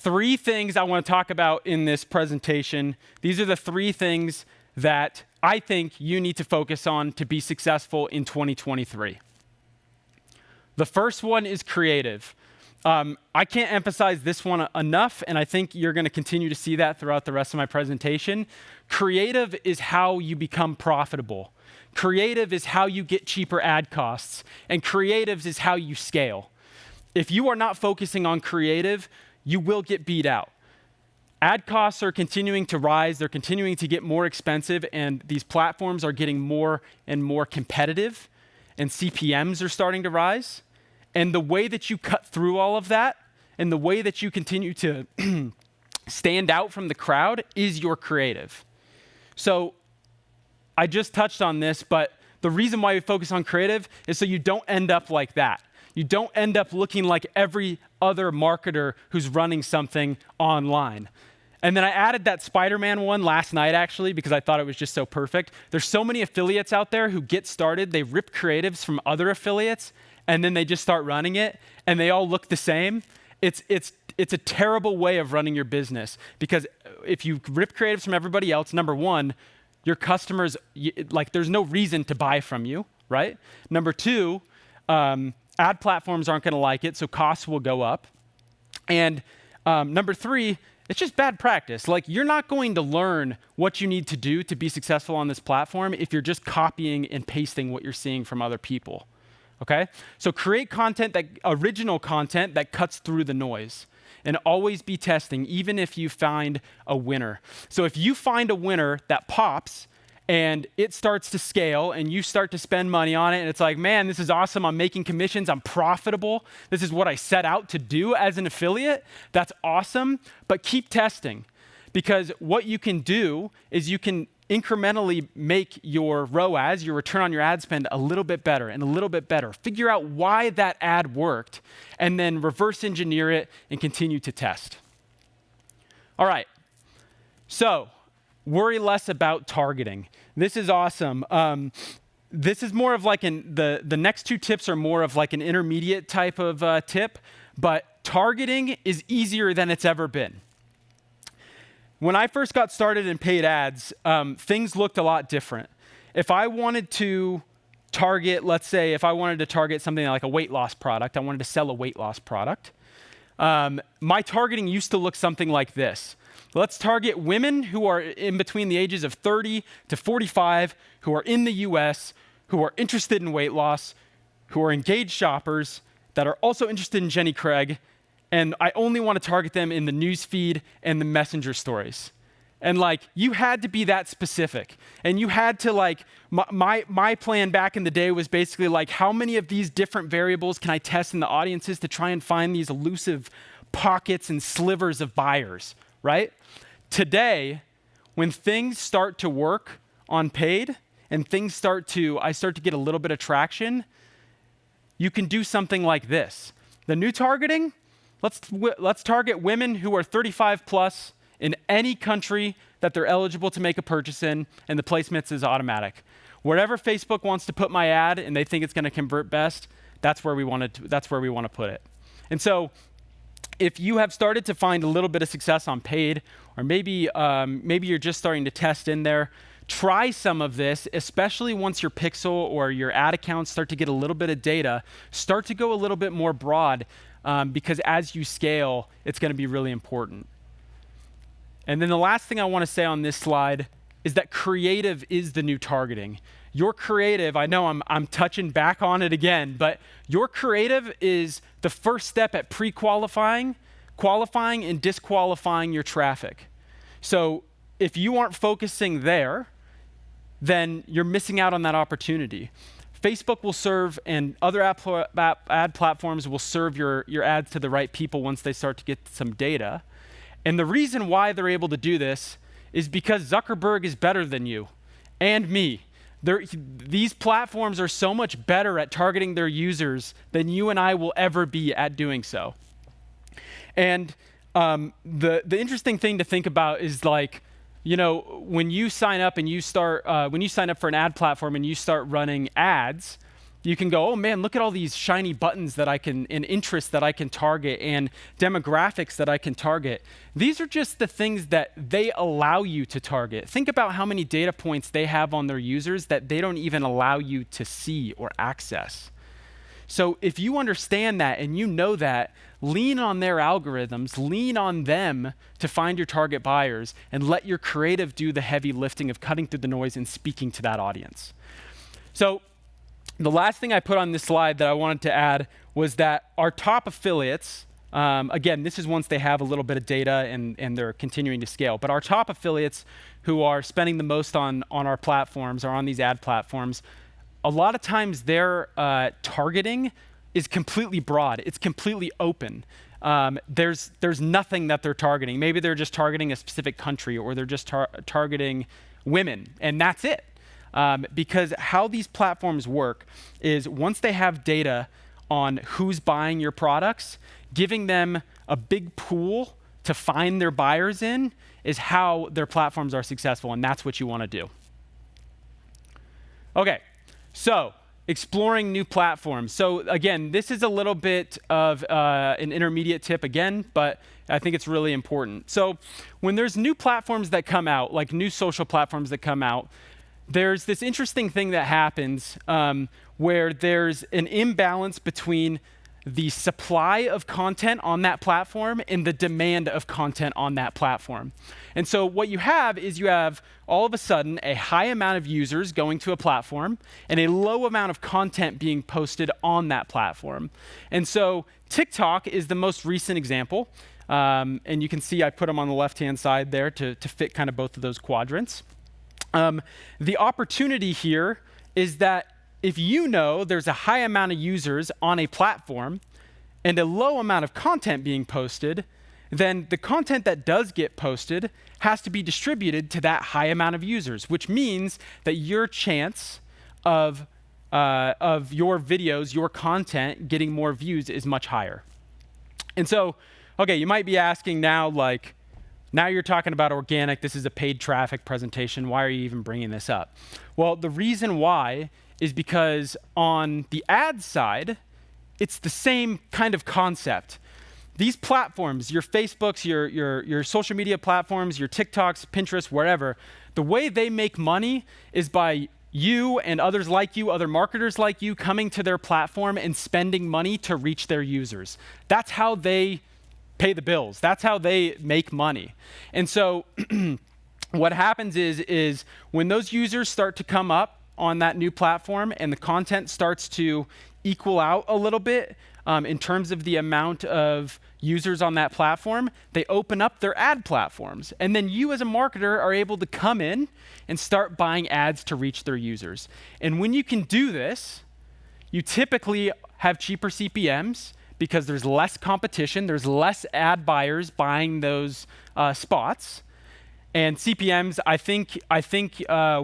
three things I want to talk about in this presentation. These are the three things that I think you need to focus on to be successful in 2023. The first one is creative. I can't emphasize this one enough, and I think you're going to continue to see that throughout the rest of my presentation. Creative is how you become profitable. Creative is how you get cheaper ad costs, and creative is how you scale. If you are not focusing on creative, you will get beat out. Ad costs are continuing to rise, they're continuing to get more expensive, and these platforms are getting more and more competitive, and CPMs are starting to rise. And the way that you cut through all of that, and the way that you continue to stand out from the crowd is your creative. So I just touched on this, but the reason why we focus on creative is so you don't end up like that. You don't end up looking like every other marketer who's running something online. And then I added that Spider-Man one last night, actually, because I thought it was just so perfect. There's so many affiliates out there who get started, they rip creatives from other affiliates, and then they just start running it, and they all look the same. It's a terrible way of running your business, because if you rip creatives from everybody else, number one, your customers, there's no reason to buy from you, right? Number two, ad platforms aren't gonna like it, so costs will go up. And number three, it's just bad practice. Like, you're not going to learn what you need to do to be successful on this platform if you're just copying and pasting what you're seeing from other people, okay? So create content, original content that cuts through the noise. And always be testing, even if you find a winner. So if you find a winner that pops, and it starts to scale, and you start to spend money on it, and it's like, man, this is awesome, I'm making commissions, I'm profitable, this is what I set out to do as an affiliate, that's awesome, but keep testing. Because what you can do is you can incrementally make your ROAS, your return on your ad spend, a little bit better and a little bit better. Figure out why that ad worked, and then reverse engineer it and continue to test. All right, so worry less about targeting. This is awesome. This is more of like the next two tips are more of like an intermediate type of tip, but targeting is easier than it's ever been. When I first got started in paid ads, things looked a lot different. If I wanted to target, let's say if I wanted to target something like a weight loss product, I wanted to sell a weight loss product, my targeting used to look something like this. Let's target women who are in between the ages of 30 to 45, who are in the US, who are interested in weight loss, who are engaged shoppers, that are also interested in Jenny Craig, and I only want to target them in the news feed and the messenger stories. And like, you had to be that specific. And you had to like, my plan back in the day was basically like, how many of these different variables can I test in the audiences to try and find these elusive pockets and slivers of buyers, right? Today, when things start to work on paid and I start to get a little bit of traction, you can do something like this. The new targeting, let's target women who are 35 plus in any country that they're eligible to make a purchase in, and the placements is automatic. Wherever Facebook wants to put my ad and they think it's going to convert best, that's where we want to put it. And so, if you have started to find a little bit of success on paid, or maybe you're just starting to test in there, try some of this, especially once your pixel or your ad accounts start to get a little bit of data. Start to go a little bit more broad, because as you scale, it's going to be really important. And then the last thing I want to say on this slide is that creative is the new targeting. Your creative, I know I'm touching back on it again, but your creative is the first step at pre-qualifying, qualifying, and disqualifying your traffic. So if you aren't focusing there, then you're missing out on that opportunity. Facebook will serve, and other ad platforms will serve your ads to the right people once they start to get some data. And the reason why they're able to do this is because Zuckerberg is better than you and me. These platforms are so much better at targeting their users than you and I will ever be at doing so. And the interesting thing to think about is, like, you know, when you sign up and you start, when you sign up for an ad platform and you start running ads, You can go, oh man, look at all these shiny buttons that I can, and interests that I can target, and demographics that I can target. These are just the things that they allow you to target. Think about how many data points they have on their users that they don't even allow you to see or access. So if you understand that and you know that, lean on their algorithms, lean on them to find your target buyers, and let your creative do the heavy lifting of cutting through the noise and speaking to that audience. So the last thing I put on this slide that I wanted to add was that our top affiliates, again, this is once they have a little bit of data and they're continuing to scale, but our top affiliates who are spending the most on our platforms or on these ad platforms, a lot of times their targeting is completely broad. It's completely open. There's nothing that they're targeting. Maybe they're just targeting a specific country, or they're just targeting women, and that's it. Because how these platforms work is once they have data on who's buying your products, giving them a big pool to find their buyers in is how their platforms are successful, and that's what you want to do. Okay, so exploring new platforms. So again, this is a little bit of an intermediate tip again, but I think it's really important. So when there's new platforms that come out, like new social platforms that come out, there's this interesting thing that happens where there's an imbalance between the supply of content on that platform and the demand of content on that platform. And so what you have is you have all of a sudden a high amount of users going to a platform and a low amount of content being posted on that platform. And so TikTok is the most recent example. And you can see I put them on the left-hand side there to fit kind of both of those quadrants. The opportunity here is that if you know there's a high amount of users on a platform and a low amount of content being posted, then the content that does get posted has to be distributed to that high amount of users, which means that your chance of your videos, your content getting more views is much higher. And so, okay, you might be asking now, like, now you're talking about organic, this is a paid traffic presentation, why are you even bringing this up? Well, the reason why is because on the ad side, it's the same kind of concept. These platforms, your Facebooks, your social media platforms, your TikToks, Pinterest, wherever, the way they make money is by you and others like you, other marketers like you, coming to their platform and spending money to reach their users. That's how they pay the bills. That's how they make money. And so what happens is when those users start to come up on that new platform and the content starts to equal out a little bit in terms of the amount of users on that platform, they open up their ad platforms. And then you as a marketer are able to come in and start buying ads to reach their users. And when you can do this, you typically have cheaper CPMs because there's less competition, there's less ad buyers buying those spots. And CPMs, I think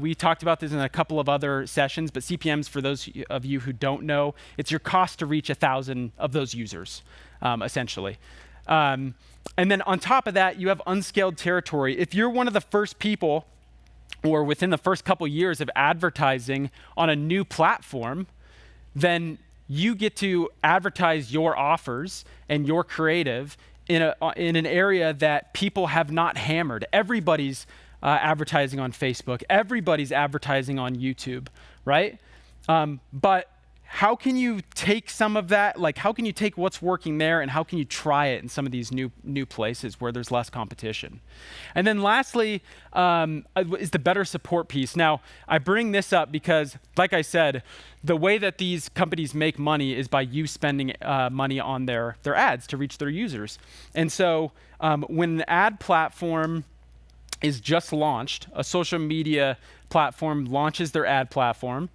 we talked about this in a couple of other sessions, but CPMs, for those of you who don't know, it's your cost to reach 1,000 of those users, essentially. And then on top of that, you have unscaled territory. If you're one of the first people, or within the first couple years of advertising on a new platform, then you get to advertise your offers and your creative in an area that people have not hammered. Everybody's advertising on Facebook. Everybody's advertising on YouTube, right? But how can you take some of that? Like, how can you take what's working there and how can you try it in some of these new places where there's less competition? And then lastly is the better support piece. Now, I bring this up because, like I said, the way that these companies make money is by you spending money on their ads to reach their users. And so when an ad platform is just launched, a social media platform launches their ad platform,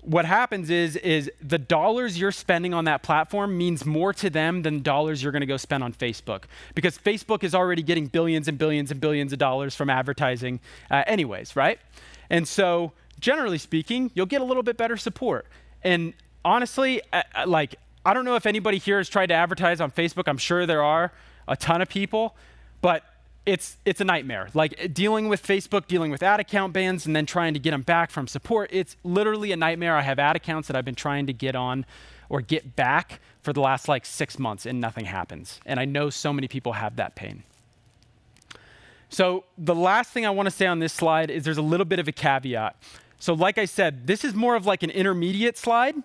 what happens is the dollars you're spending on that platform means more to them than dollars you're going to go spend on Facebook, because Facebook is already getting billions and billions and billions of dollars from advertising anyways, right? And so generally speaking, you'll get a little bit better support. And honestly, I don't know if anybody here has tried to advertise on Facebook. I'm sure there are a ton of people, but it's a nightmare. Like dealing with Facebook, dealing with ad account bans, and then trying to get them back from support. It's literally a nightmare. I have ad accounts that I've been trying to get on or get back for the last like 6 months, and nothing happens. And I know so many people have that pain. So the last thing I want to say on this slide is there's a little bit of a caveat. So like I said, this is more of like an intermediate slide,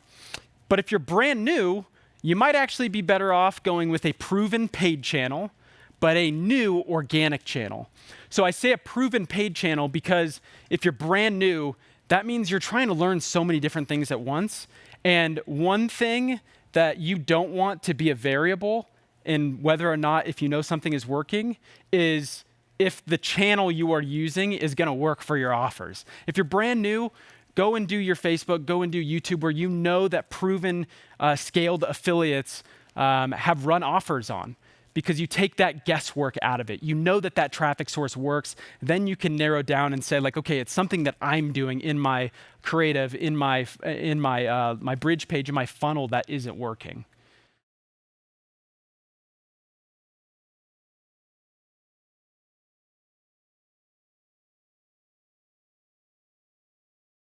but if you're brand new, you might actually be better off going with a proven paid channel, but a new organic channel. So I say a proven paid channel because if you're brand new, that means you're trying to learn so many different things at once. And one thing that you don't want to be a variable in whether or not if you know something is working is if the channel you are using is going to work for your offers. If you're brand new, go and do your Facebook, go and do YouTube where you know that proven scaled affiliates have run offers on, because you take that guesswork out of it. You know that that traffic source works. Then you can narrow down and say like, okay, it's something that I'm doing in my creative, in my bridge page, in my funnel that isn't working.